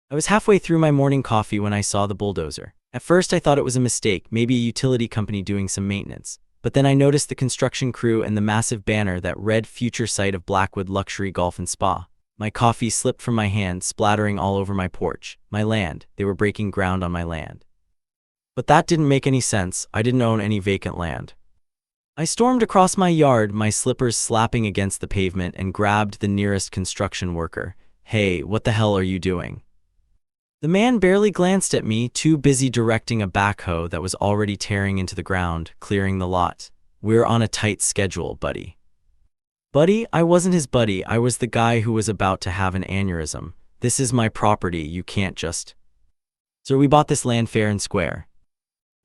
I was halfway through my morning coffee when I saw the bulldozer. At first I thought it was a mistake, maybe a utility company doing some maintenance. But then I noticed the construction crew and the massive banner that read Future Site of Blackwood Luxury Golf and Spa. My coffee slipped from my hand, splattering all over my porch. My land. They were breaking ground on my land. But that didn't make any sense. I didn't own any vacant land. I stormed across my yard, my slippers slapping against the pavement, and grabbed the nearest construction worker. "Hey, what the hell are you doing?" The man barely glanced at me, too busy directing a backhoe that was already tearing into the ground, clearing the lot. "We're on a tight schedule, buddy." Buddy? I wasn't his buddy. I was the guy who was about to have an aneurysm. "This is my property. You can't just..." "Sir, we bought this land fair and square."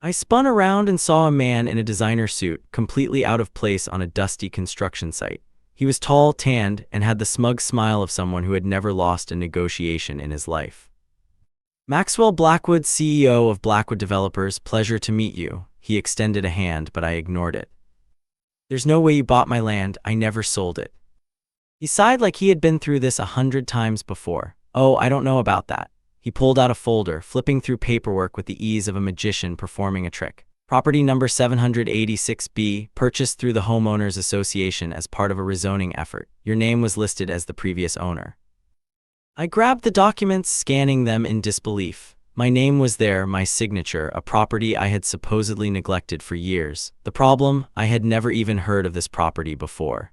I spun around and saw a man in a designer suit, completely out of place on a dusty construction site. He was tall, tanned, and had the smug smile of someone who had never lost a negotiation in his life. "Maxwell Blackwood, CEO of Blackwood Developers, pleasure to meet you." He extended a hand, but I ignored it. "There's no way you bought my land. I never sold it." He sighed like he had been through this 100 times before. "Oh, I don't know about that." He pulled out a folder, flipping through paperwork with the ease of a magician performing a trick. "Property number 786B, purchased through the Homeowners Association as part of a rezoning effort. Your name was listed as the previous owner." I grabbed the documents, scanning them in disbelief. My name was there, my signature, a property I had supposedly neglected for years. The problem? I had never even heard of this property before.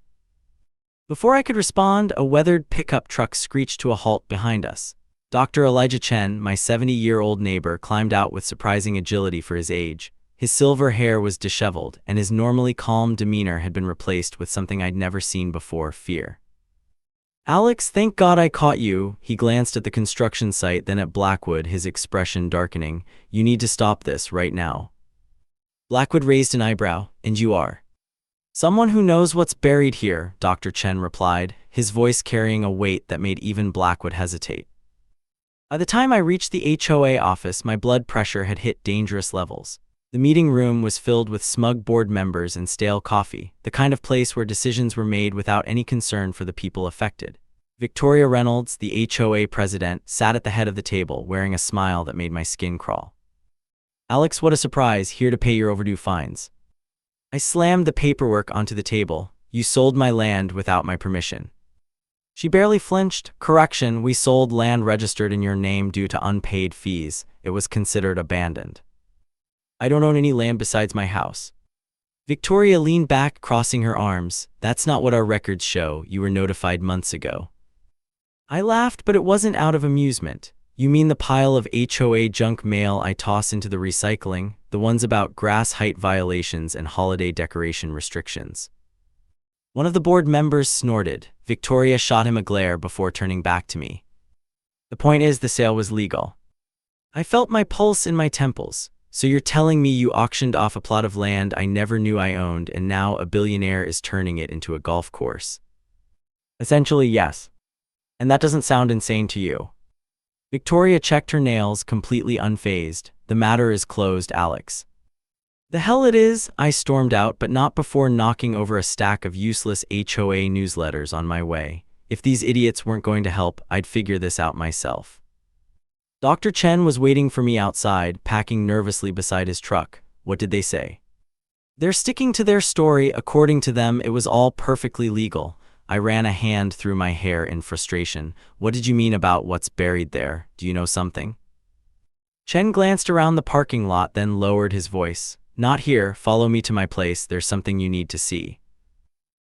Before I could respond, a weathered pickup truck screeched to a halt behind us. Dr. Elijah Chen, my 70-year-old neighbor, climbed out with surprising agility for his age. His silver hair was disheveled, and his normally calm demeanor had been replaced with something I'd never seen before: fear. "Alex, thank God I caught you." He glanced at the construction site, then at Blackwood, his expression darkening. "You need to stop this right now." Blackwood raised an eyebrow. "And you are?" "Someone who knows what's buried here," Dr. Chen replied, his voice carrying a weight that made even Blackwood hesitate. By the time I reached the HOA office, my blood pressure had hit dangerous levels. The meeting room was filled with smug board members and stale coffee, the kind of place where decisions were made without any concern for the people affected. Victoria Reynolds, the HOA president, sat at the head of the table, wearing a smile that made my skin crawl. "Alex, what a surprise, here to pay your overdue fines." I slammed the paperwork onto the table. "You sold my land without my permission." She barely flinched. "Correction, we sold land registered in your name due to unpaid fees. It was considered abandoned." "I don't own any land besides my house." Victoria leaned back, crossing her arms. "That's not what our records show. You were notified months ago." I laughed, but it wasn't out of amusement. "You mean the pile of HOA junk mail I toss into the recycling? The ones about grass height violations and holiday decoration restrictions?" One of the board members snorted. Victoria shot him a glare before turning back to me. "The point is, the sale was legal." I felt my pulse in my temples. "So you're telling me you auctioned off a plot of land I never knew I owned, and now a billionaire is turning it into a golf course?" "Essentially, yes. And that doesn't sound insane to you?" Victoria checked her nails, completely unfazed. "The matter is closed, Alex." "The hell it is," I stormed out, but not before knocking over a stack of useless HOA newsletters on my way. If these idiots weren't going to help, I'd figure this out myself. Dr. Chen was waiting for me outside, packing nervously beside his truck. "What did they say?" "They're sticking to their story. According to them, it was all perfectly legal." I ran a hand through my hair in frustration. "What did you mean about what's buried there? Do you know something?" Chen glanced around the parking lot, then lowered his voice. "Not here. Follow me to my place. There's something you need to see."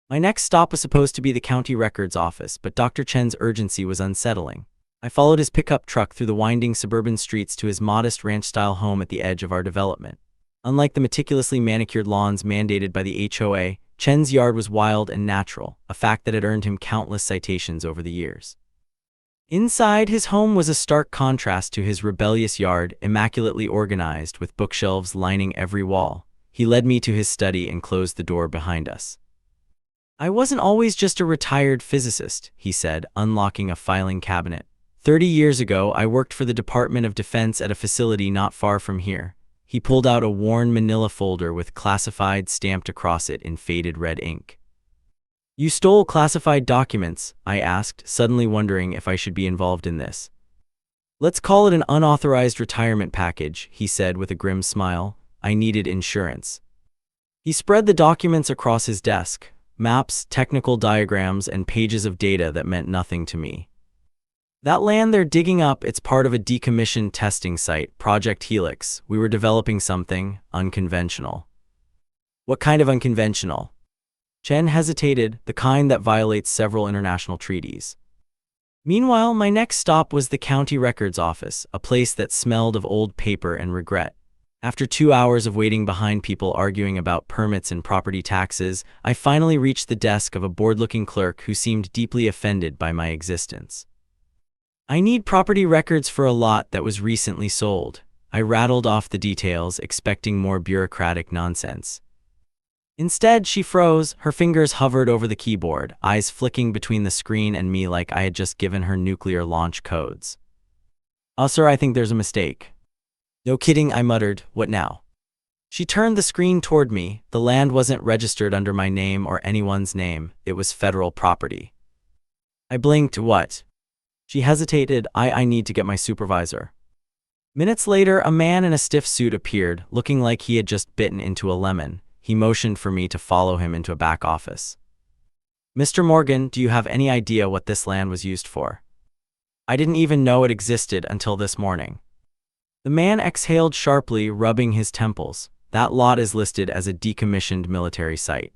My next stop was supposed to be the county records office, but Dr. Chen's urgency was unsettling. I followed his pickup truck through the winding suburban streets to his modest ranch-style home at the edge of our development. Unlike the meticulously manicured lawns mandated by the HOA, Chen's yard was wild and natural, a fact that had earned him countless citations over the years. Inside, his home was a stark contrast to his rebellious yard, immaculately organized with bookshelves lining every wall. He led me to his study and closed the door behind us. "I wasn't always just a retired physicist," he said, unlocking a filing cabinet. 30 years ago, I worked for the Department of Defense at a facility not far from here." He pulled out a worn manila folder with classified stamped across it in faded red ink. "You stole classified documents?" I asked, suddenly wondering if I should be involved in this. Let's call it an unauthorized retirement package, he said with a grim smile. I needed insurance. He spread the documents across his desk, maps, technical diagrams, and pages of data that meant nothing to me. That land they're digging up, it's part of a decommissioned testing site, Project Helix. We were developing something unconventional. What kind of unconventional? Chen hesitated, the kind that violates several international treaties. Meanwhile, my next stop was the county records office, a place that smelled of old paper and regret. After 2 hours of waiting behind people arguing about permits and property taxes, I finally reached the desk of a bored-looking clerk who seemed deeply offended by my existence. I need property records for a lot that was recently sold. I rattled off the details, expecting more bureaucratic nonsense. Instead, she froze, her fingers hovered over the keyboard, eyes flicking between the screen and me like I had just given her nuclear launch codes. Sir, I think there's a mistake. No kidding, I muttered. What now? She turned the screen toward me. The land wasn't registered under my name or anyone's name. It was federal property. I blinked. What? She hesitated. I need to get my supervisor. Minutes later, a man in a stiff suit appeared, looking like he had just bitten into a lemon. He motioned for me to follow him into a back office. Mr. Morgan, do you have any idea what this land was used for? I didn't even know it existed until this morning. The man exhaled sharply, rubbing his temples. That lot is listed as a decommissioned military site.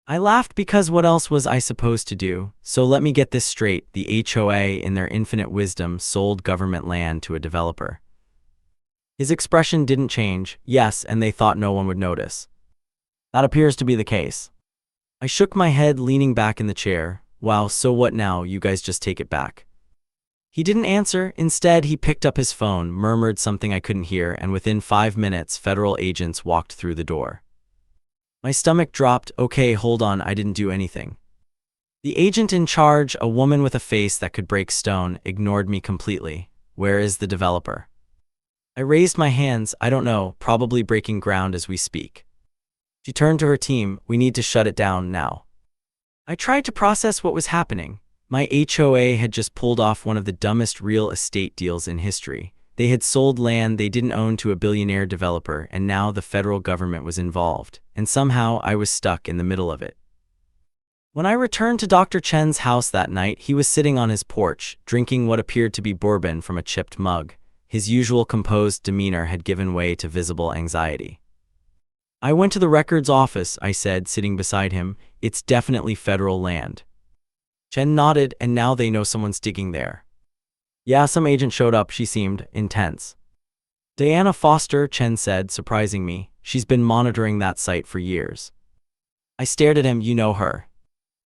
I laughed because what else was I supposed to do? So let me get this straight. The HOA, in their infinite wisdom, sold government land to a developer. His expression didn't change. Yes, and they thought no one would notice. That appears to be the case. I shook my head, leaning back in the chair. Wow, so what now? You guys just take it back. He didn't answer. Instead, he picked up his phone, murmured something I couldn't hear, and within 5 minutes, federal agents walked through the door. My stomach dropped. Okay, hold on, I didn't do anything. The agent in charge, a woman with a face that could break stone, ignored me completely. Where is the developer? I raised my hands. I don't know, probably breaking ground as we speak. She turned to her team. We need to shut it down now. I tried to process what was happening. My HOA had just pulled off one of the dumbest real estate deals in history. They had sold land they didn't own to a billionaire developer, and now the federal government was involved, and somehow I was stuck in the middle of it. When I returned to Dr. Chen's house that night, he was sitting on his porch, drinking what appeared to be bourbon from a chipped mug. His usual composed demeanor had given way to visible anxiety. I went to the records office, I said, sitting beside him. It's definitely federal land. Chen nodded, and now they know someone's digging there. Yeah, some agent showed up. She seemed intense. Diana Foster, Chen said, surprising me. She's been monitoring that site for years. I stared at him. You know her.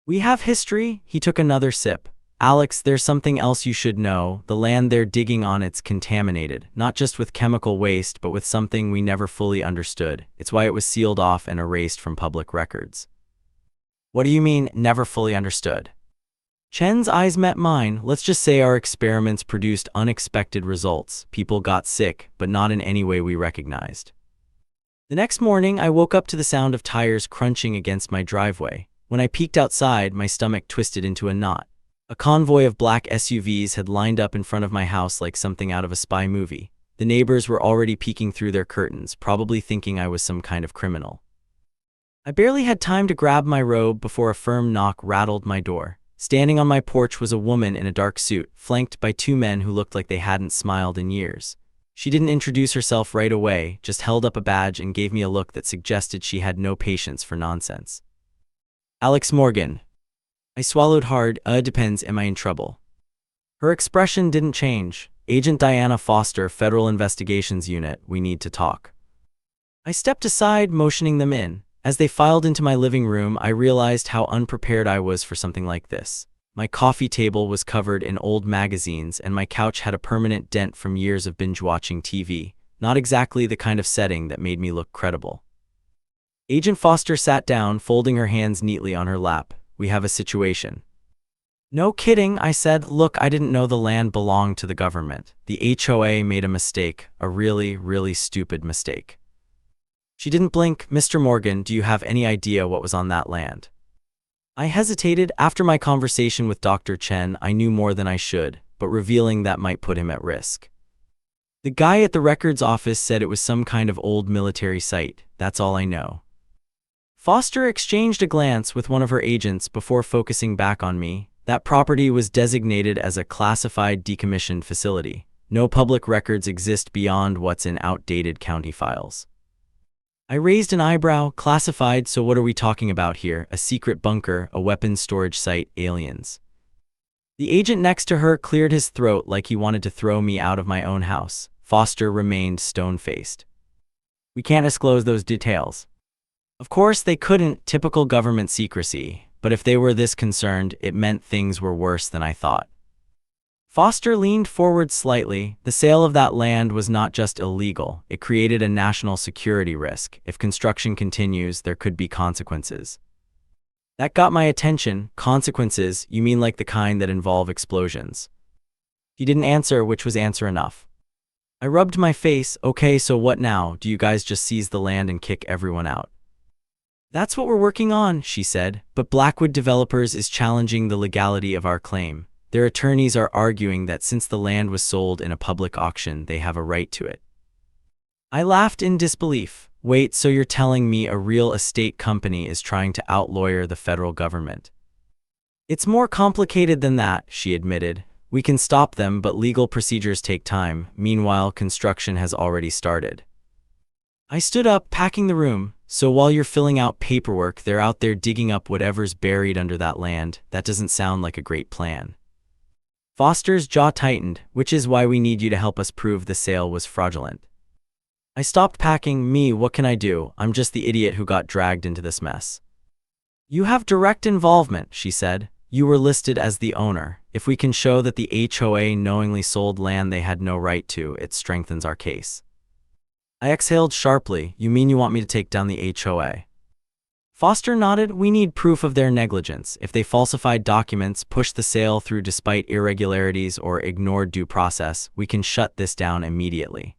We have history. He took another sip. Alex, there's something else you should know. The land they're digging on, it's contaminated, not just with chemical waste, but with something we never fully understood. It's why it was sealed off and erased from public records. What do you mean, never fully understood? Chen's eyes met mine. Let's just say our experiments produced unexpected results. People got sick, but not in any way we recognized. The next morning, I woke up to the sound of tires crunching against my driveway. When I peeked outside, my stomach twisted into a knot. A convoy of black SUVs had lined up in front of my house like something out of a spy movie. The neighbors were already peeking through their curtains, probably thinking I was some kind of criminal. I barely had time to grab my robe before a firm knock rattled my door. Standing on my porch was a woman in a dark suit, flanked by 2 men who looked like they hadn't smiled in years. She didn't introduce herself right away, just held up a badge and gave me a look that suggested she had no patience for nonsense. Alex Morgan. I swallowed hard. Depends, am I in trouble? Her expression didn't change. Agent Diana Foster, Federal Investigations Unit, we need to talk. I stepped aside, motioning them in. As they filed into my living room, I realized how unprepared I was for something like this. My coffee table was covered in old magazines, and my couch had a permanent dent from years of binge-watching TV. Not exactly the kind of setting that made me look credible. Agent Foster sat down, folding her hands neatly on her lap. We have a situation. No kidding, I said. Look, I didn't know the land belonged to the government. The HOA made a mistake, a really, really stupid mistake. She didn't blink. Mr. Morgan, do you have any idea what was on that land? I hesitated. After my conversation with Dr. Chen, I knew more than I should, but revealing that might put him at risk. The guy at the records office said it was some kind of old military site. That's all I know. Foster exchanged a glance with one of her agents before focusing back on me. That property was designated as a classified decommissioned facility. No public records exist beyond what's in outdated county files. I raised an eyebrow. Classified, so what are we talking about here? A secret bunker, a weapons storage site, aliens. The agent next to her cleared his throat like he wanted to throw me out of my own house. Foster remained stone-faced. We can't disclose those details. Of course they couldn't, typical government secrecy, but if they were this concerned, it meant things were worse than I thought. Foster leaned forward slightly. The sale of that land was not just illegal, it created a national security risk. If construction continues, there could be consequences. That got my attention. Consequences, you mean like the kind that involve explosions? He didn't answer, which was answer enough. I rubbed my face. Okay, so what now? Do you guys just seize the land and kick everyone out? That's what we're working on, she said, but Blackwood Developers is challenging the legality of our claim. Their attorneys are arguing that since the land was sold in a public auction, they have a right to it. I laughed in disbelief. Wait, so you're telling me a real estate company is trying to outlawyer the federal government? It's more complicated than that, she admitted. We can stop them, but legal procedures take time. Meanwhile, construction has already started. I stood up, packing the room. So while you're filling out paperwork, they're out there digging up whatever's buried under that land. That doesn't sound like a great plan. Foster's jaw tightened, which is why we need you to help us prove the sale was fraudulent. I stopped packing. Me, what can I do? I'm just the idiot who got dragged into this mess. You have direct involvement, she said. You were listed as the owner. If we can show that the HOA knowingly sold land they had no right to, it strengthens our case. I exhaled sharply. You mean you want me to take down the HOA? Foster nodded. We need proof of their negligence. If they falsified documents, pushed the sale through despite irregularities, or ignored due process, we can shut this down immediately.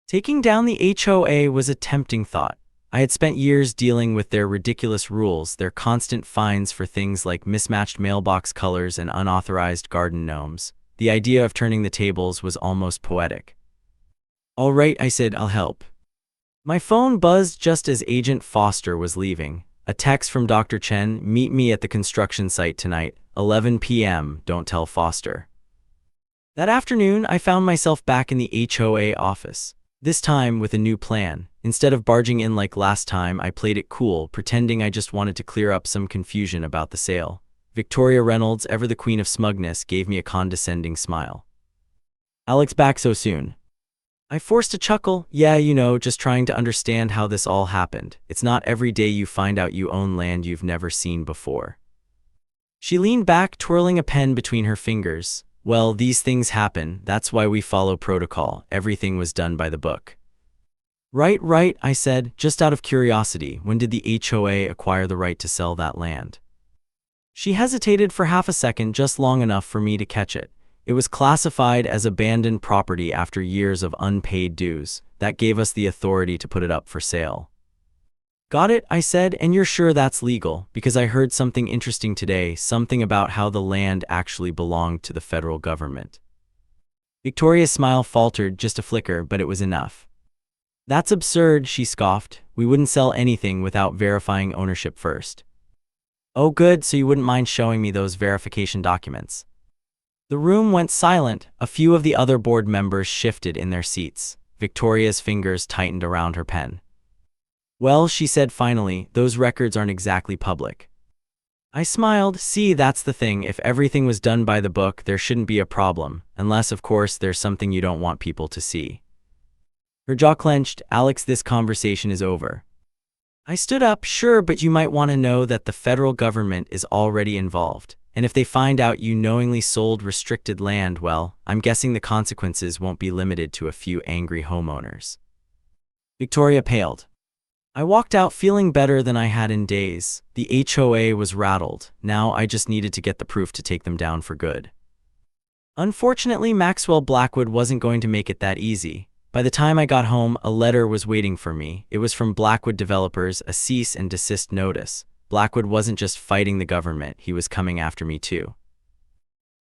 Taking down the HOA was a tempting thought. I had spent years dealing with their ridiculous rules, their constant fines for things like mismatched mailbox colors and unauthorized garden gnomes. The idea of turning the tables was almost poetic. All right, I said, I'll help. My phone buzzed just as Agent Foster was leaving. A text from Dr. Chen, meet me at the construction site tonight, 11 p.m., don't tell Foster. That afternoon, I found myself back in the HOA office. This time with a new plan. Instead of barging in like last time, I played it cool, pretending I just wanted to clear up some confusion about the sale. Victoria Reynolds, ever the queen of smugness, gave me a condescending smile. Alex, back so soon? I forced a chuckle. Yeah, just trying to understand how this all happened. It's not every day you find out you own land you've never seen before. She leaned back, twirling a pen between her fingers. Well, these things happen. That's why we follow protocol. Everything was done by the book. Right, I said, just out of curiosity, when did the HOA acquire the right to sell that land? She hesitated for half a second, just long enough for me to catch it. It was classified as abandoned property after years of unpaid dues. That gave us the authority to put it up for sale. Got it, I said, and you're sure that's legal? Because I heard something interesting today, something about how the land actually belonged to the federal government. Victoria's smile faltered just a flicker, but it was enough. That's absurd, she scoffed. We wouldn't sell anything without verifying ownership first. Oh good, so you wouldn't mind showing me those verification documents. The room went silent. A few of the other board members shifted in their seats. Victoria's fingers tightened around her pen. Well, she said finally, those records aren't exactly public. I smiled. See, that's the thing. If everything was done by the book, there shouldn't be a problem, unless, of course, there's something you don't want people to see. Her jaw clenched. Alex, this conversation is over. I stood up. Sure, but you might want to know that the federal government is already involved. And if they find out you knowingly sold restricted land, well, I'm guessing the consequences won't be limited to a few angry homeowners. Victoria paled. I walked out feeling better than I had in days. The HOA was rattled. Now I just needed to get the proof to take them down for good. Unfortunately, Maxwell Blackwood wasn't going to make it that easy. By the time I got home, a letter was waiting for me. It was from Blackwood Developers, a cease and desist notice. Blackwood wasn't just fighting the government, he was coming after me too.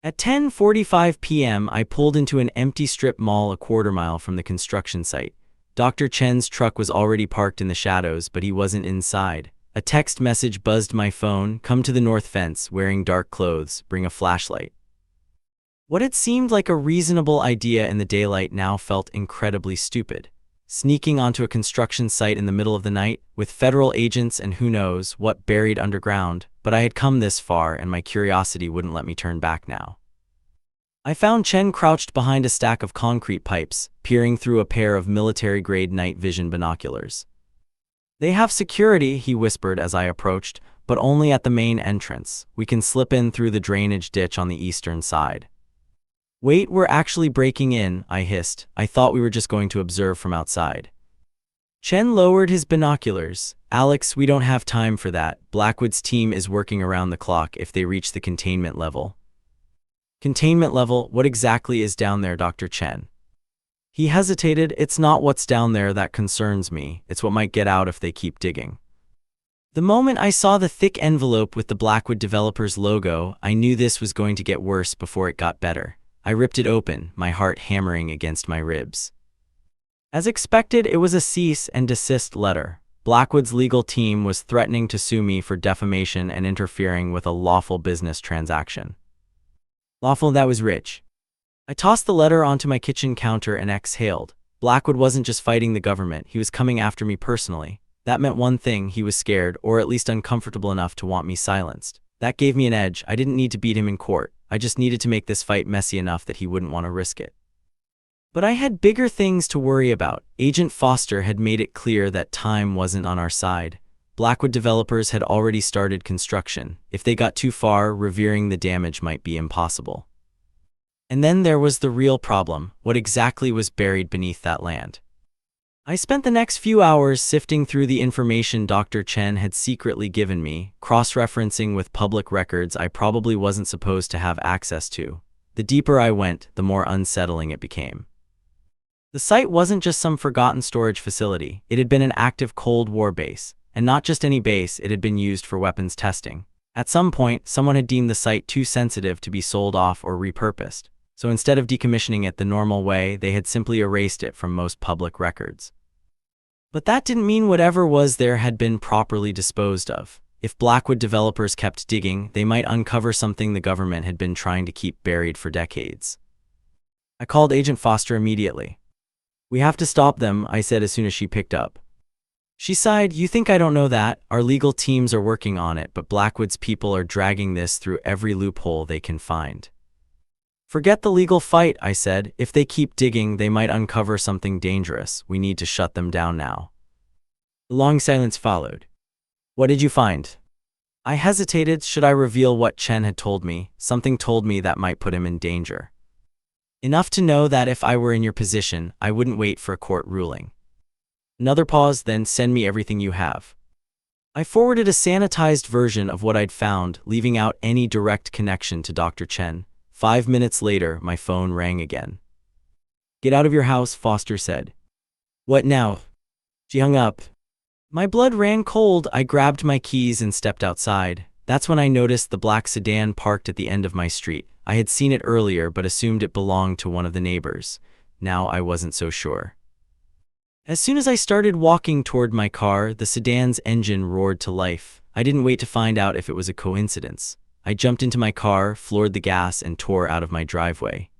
At 10:45 p.m., I pulled into an empty strip mall a quarter mile from the construction site. Dr. Chen's truck was already parked in the shadows, but he wasn't inside. A text message buzzed my phone: "Come to the north fence, wearing dark clothes, bring a flashlight." What had seemed like a reasonable idea in the daylight now felt incredibly stupid. Sneaking onto a construction site in the middle of the night, with federal agents and who knows what buried underground, but I had come this far and my curiosity wouldn't let me turn back now. I found Chen crouched behind a stack of concrete pipes, peering through a pair of military-grade night vision binoculars. "They have security," he whispered as I approached, "but only at the main entrance. We can slip in through the drainage ditch on the eastern side." "Wait, we're actually breaking in," I hissed. "I thought we were just going to observe from outside." Chen lowered his binoculars. "Alex, we don't have time for that. Blackwood's team is working around the clock if they reach the containment level." "Containment level? What exactly is down there, Dr. Chen?" He hesitated. "It's not what's down there that concerns me. It's what might get out if they keep digging." The moment I saw the thick envelope with the Blackwood Developers logo, I knew this was going to get worse before it got better. I ripped it open, my heart hammering against my ribs. As expected, it was a cease and desist letter. Blackwood's legal team was threatening to sue me for defamation and interfering with a lawful business transaction. Lawful? That was rich. I tossed the letter onto my kitchen counter and exhaled. Blackwood wasn't just fighting the government, he was coming after me personally. That meant one thing: he was scared, or at least uncomfortable enough to want me silenced. That gave me an edge. I didn't need to beat him in court. I just needed to make this fight messy enough that he wouldn't want to risk it. But I had bigger things to worry about. Agent Foster had made it clear that time wasn't on our side. Blackwood Developers had already started construction. If they got too far, reviewing the damage might be impossible. And then there was the real problem: what exactly was buried beneath that land? I spent the next few hours sifting through the information Dr. Chen had secretly given me, cross-referencing with public records I probably wasn't supposed to have access to. The deeper I went, the more unsettling it became. The site wasn't just some forgotten storage facility. It had been an active Cold War base. And not just any base, it had been used for weapons testing. At some point, someone had deemed the site too sensitive to be sold off or repurposed. So instead of decommissioning it the normal way, they had simply erased it from most public records. But that didn't mean whatever was there had been properly disposed of. If Blackwood Developers kept digging, they might uncover something the government had been trying to keep buried for decades. I called Agent Foster immediately. "We have to stop them," I said as soon as she picked up. She sighed. "You think I don't know that? Our legal teams are working on it, but Blackwood's people are dragging this through every loophole they can find." "Forget the legal fight," I said. "If they keep digging, they might uncover something dangerous. We need to shut them down now." A long silence followed. "What did you find?" I hesitated. Should I reveal what Chen had told me? Something told me that might put him in danger. Enough to know that if I were in your position, I wouldn't wait for a court ruling. Another pause, then "Send me everything you have." I forwarded a sanitized version of what I'd found, leaving out any direct connection to Dr. Chen. 5 minutes later, my phone rang again. "Get out of your house," Foster said. "What now?" She hung up. My blood ran cold. I grabbed my keys and stepped outside. That's when I noticed the black sedan parked at the end of my street. I had seen it earlier but assumed it belonged to one of the neighbors. Now I wasn't so sure. As soon as I started walking toward my car, the sedan's engine roared to life. I didn't wait to find out if it was a coincidence. I jumped into my car, floored the gas, and tore out of my driveway.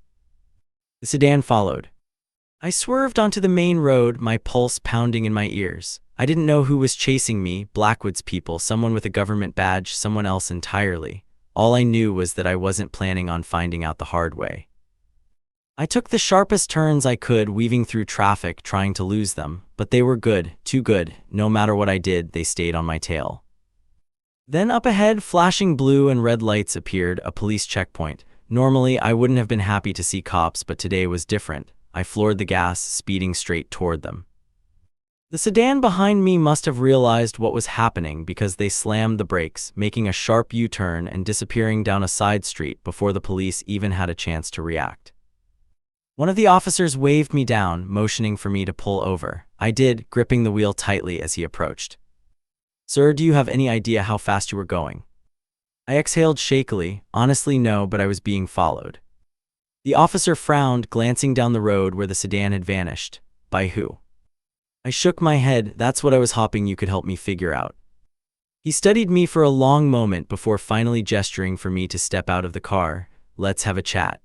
The sedan followed. I swerved onto the main road, my pulse pounding in my ears. I didn't know who was chasing me: Blackwood's people, someone with a government badge, someone else entirely. All I knew was that I wasn't planning on finding out the hard way. I took the sharpest turns I could, weaving through traffic, trying to lose them, but they were good, too good. No matter what I did, they stayed on my tail. Then up ahead, flashing blue and red lights appeared, a police checkpoint. Normally, I wouldn't have been happy to see cops, but today was different. I floored the gas, speeding straight toward them. The sedan behind me must have realized what was happening because they slammed the brakes, making a sharp U-turn and disappearing down a side street before the police even had a chance to react. One of the officers waved me down, motioning for me to pull over. I did, gripping the wheel tightly as he approached. "Sir, do you have any idea how fast you were going?" I exhaled shakily. Honestly, no, but I was being followed. The officer frowned, glancing down the road where the sedan had vanished. By who? I shook my head. That's what I was hoping you could help me figure out. He studied me for a long moment before finally gesturing for me to step out of the car. Let's have a chat.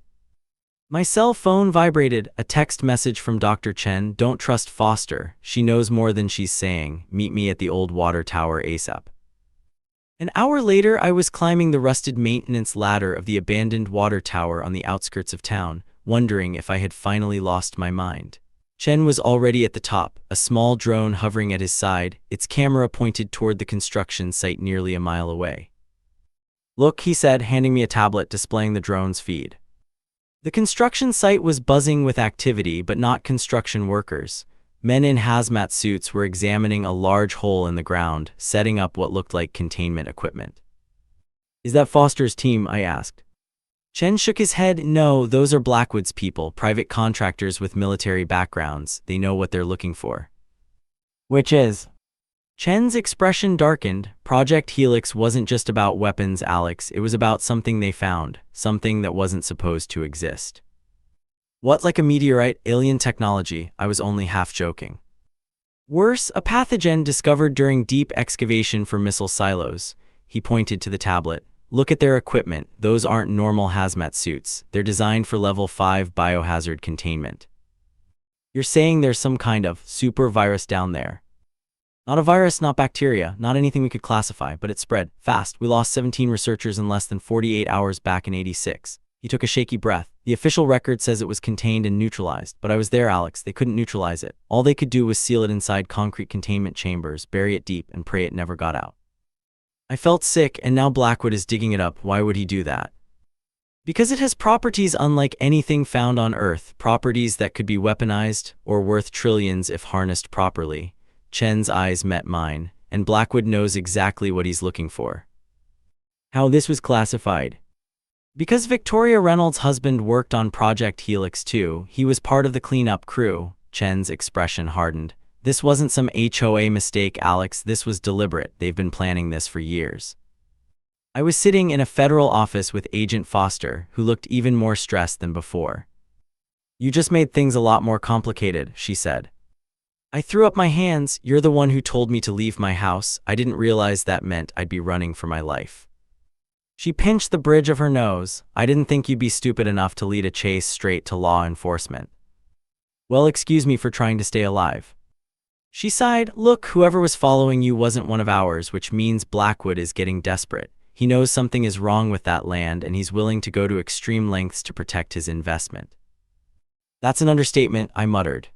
My cell phone vibrated. A text message from Dr. Chen. Don't trust Foster. She knows more than she's saying. Meet me at the old water tower ASAP. An hour later, I was climbing the rusted maintenance ladder of the abandoned water tower on the outskirts of town, wondering if I had finally lost my mind. Chen was already at the top, a small drone hovering at his side, its camera pointed toward the construction site nearly a mile away. Look, he said, handing me a tablet displaying the drone's feed. The construction site was buzzing with activity, but not construction workers. Men in hazmat suits were examining a large hole in the ground, setting up what looked like containment equipment. Is that Foster's team? I asked. Chen shook his head. No, those are Blackwood's people, private contractors with military backgrounds. They know what they're looking for. Which is? Chen's expression darkened. Project Helix wasn't just about weapons, Alex. It was about something they found, something that wasn't supposed to exist. What, like a meteorite, alien technology? I was only half joking. Worse, a pathogen discovered during deep excavation for missile silos. He pointed to the tablet. Look at their equipment. Those aren't normal hazmat suits. They're designed for level 5 biohazard containment. You're saying there's some kind of super virus down there? Not a virus, not bacteria, not anything we could classify, but it spread fast. We lost 17 researchers in less than 48 hours back in '86. He took a shaky breath. The official record says it was contained and neutralized, but I was there, Alex. They couldn't neutralize it. All they could do was seal it inside concrete containment chambers, bury it deep, and pray it never got out. I felt sick, and now Blackwood is digging it up. Why would he do that? Because it has properties unlike anything found on Earth, properties that could be weaponized or worth trillions if harnessed properly. Chen's eyes met mine, and Blackwood knows exactly what he's looking for. How this was classified. Because Victoria Reynolds' husband worked on Project Helix too, he was part of the cleanup crew. Chen's expression hardened. This wasn't some HOA mistake, Alex. This was deliberate. They've been planning this for years. I was sitting in a federal office with Agent Foster, who looked even more stressed than before. You just made things a lot more complicated, she said. I threw up my hands. You're the one who told me to leave my house. I didn't realize that meant I'd be running for my life. She pinched the bridge of her nose. I didn't think you'd be stupid enough to lead a chase straight to law enforcement. Well, excuse me for trying to stay alive. She sighed. Look, whoever was following you wasn't one of ours, which means Blackwood is getting desperate. He knows something is wrong with that land, and he's willing to go to extreme lengths to protect his investment. That's an understatement, I muttered.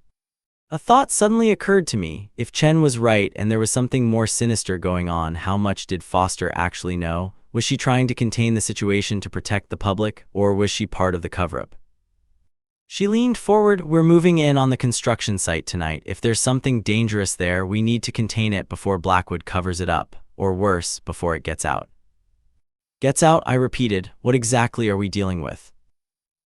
A thought suddenly occurred to me. If Chen was right and there was something more sinister going on, how much did Foster actually know? Was she trying to contain the situation to protect the public, or was she part of the cover-up? She leaned forward. We're moving in on the construction site tonight. If there's something dangerous there, we need to contain it before Blackwood covers it up, or worse, before it gets out. Gets out, I repeated. What exactly are we dealing with?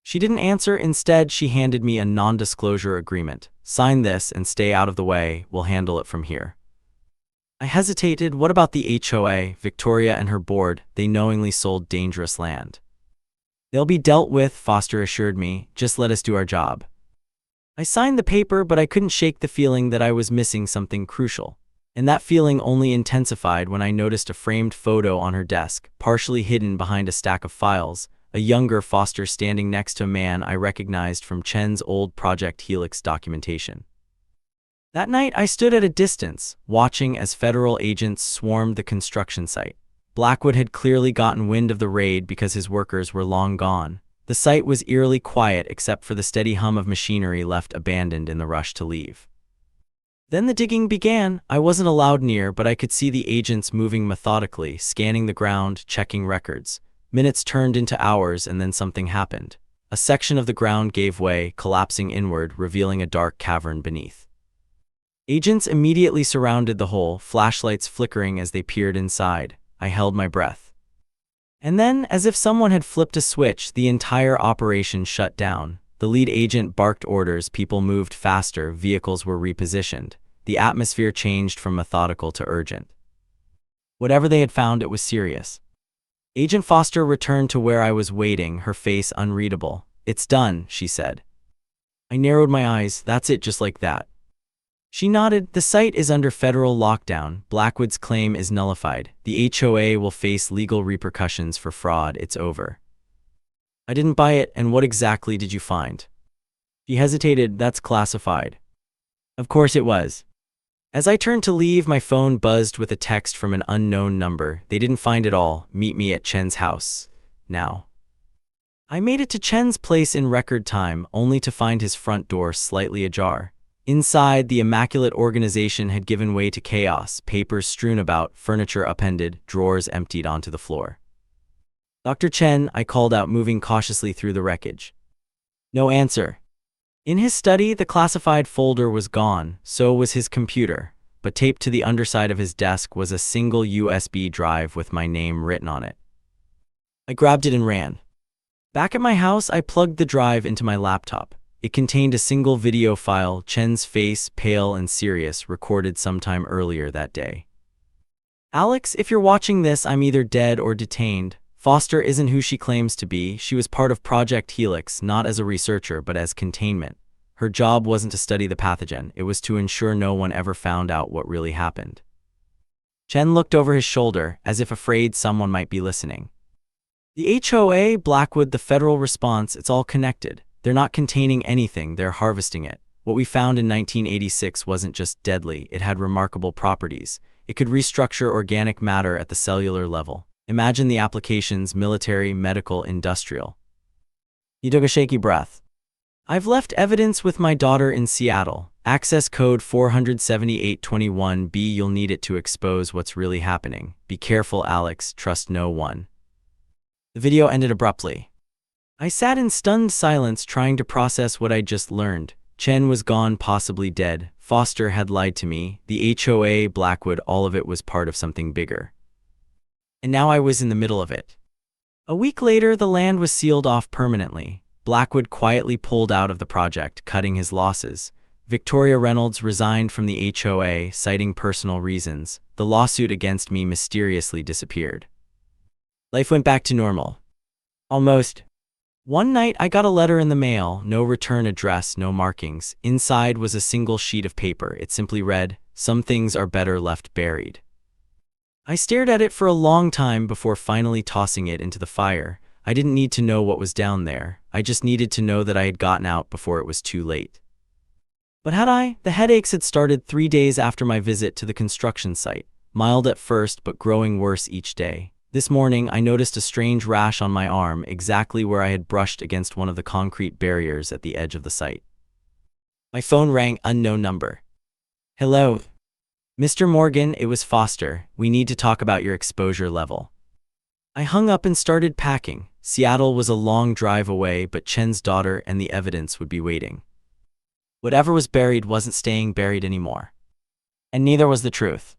She didn't answer. Instead, she handed me a non-disclosure agreement. Sign this and stay out of the way. We'll handle it from here. I hesitated. What about the HOA, Victoria and her board? They knowingly sold dangerous land. They'll be dealt with, Foster assured me. Just let us do our job. I signed the paper, but I couldn't shake the feeling that I was missing something crucial. And that feeling only intensified when I noticed a framed photo on her desk, partially hidden behind a stack of files, a younger Foster standing next to a man I recognized from Chen's old Project Helix documentation. That night, I stood at a distance, watching as federal agents swarmed the construction site. Blackwood had clearly gotten wind of the raid because his workers were long gone. The site was eerily quiet except for the steady hum of machinery left abandoned in the rush to leave. Then the digging began. I wasn't allowed near, but I could see the agents moving methodically, scanning the ground, checking records. Minutes turned into hours, and then something happened. A section of the ground gave way, collapsing inward, revealing a dark cavern beneath. Agents immediately surrounded the hole, flashlights flickering as they peered inside. I held my breath. And then, as if someone had flipped a switch, the entire operation shut down. The lead agent barked orders, people moved faster, vehicles were repositioned. The atmosphere changed from methodical to urgent. Whatever they had found, it was serious. Agent Foster returned to where I was waiting, her face unreadable. "It's done," she said. I narrowed my eyes. "That's it, just like that?" She nodded. "The site is under federal lockdown. Blackwood's claim is nullified. The HOA will face legal repercussions for fraud. It's over." I didn't buy it. "And what exactly did you find?" She hesitated. "That's classified." Of course it was. As I turned to leave, my phone buzzed with a text from an unknown number. "They didn't find it all. Meet me at Chen's house now." I made it to Chen's place in record time, only to find his front door slightly ajar. Inside, the immaculate organization had given way to chaos, papers strewn about, furniture upended, drawers emptied onto the floor. "Dr. Chen," I called out, moving cautiously through the wreckage. No answer. In his study, the classified folder was gone, so was his computer, but taped to the underside of his desk was a single USB drive with my name written on it. I grabbed it and ran. Back at my house, I plugged the drive into my laptop. It contained a single video file, Chen's face, pale and serious, recorded sometime earlier that day. "Alex, if you're watching this, I'm either dead or detained. Foster isn't who she claims to be. She was part of Project Helix, not as a researcher, but as containment. Her job wasn't to study the pathogen. It was to ensure no one ever found out what really happened." Chen looked over his shoulder, as if afraid someone might be listening. "The HOA, Blackwood, the federal response, it's all connected. They're not containing anything, they're harvesting it. What we found in 1986 wasn't just deadly, it had remarkable properties. It could restructure organic matter at the cellular level. Imagine the applications: military, medical, industrial." He took a shaky breath. "I've left evidence with my daughter in Seattle. Access code 47821B. You'll need it to expose what's really happening. Be careful, Alex. Trust no one." The video ended abruptly. I sat in stunned silence, trying to process what I'd just learned. Chen was gone, possibly dead. Foster had lied to me. The HOA, Blackwood, all of it was part of something bigger. And now I was in the middle of it. A week later, the land was sealed off permanently. Blackwood quietly pulled out of the project, cutting his losses. Victoria Reynolds resigned from the HOA, citing personal reasons. The lawsuit against me mysteriously disappeared. Life went back to normal. Almost. One night, I got a letter in the mail, no return address, no markings. Inside was a single sheet of paper. It simply read, "Some things are better left buried." I stared at it for a long time before finally tossing it into the fire. I didn't need to know what was down there. I just needed to know that I had gotten out before it was too late. But had I? The headaches had started 3 days after my visit to the construction site. Mild at first, but growing worse each day. This morning, I noticed a strange rash on my arm, exactly where I had brushed against one of the concrete barriers at the edge of the site. My phone rang. Unknown number. "Hello? Mr. Morgan, it was Foster. We need to talk about your exposure level." I hung up and started packing. Seattle was a long drive away, but Chen's daughter and the evidence would be waiting. Whatever was buried wasn't staying buried anymore. And neither was the truth.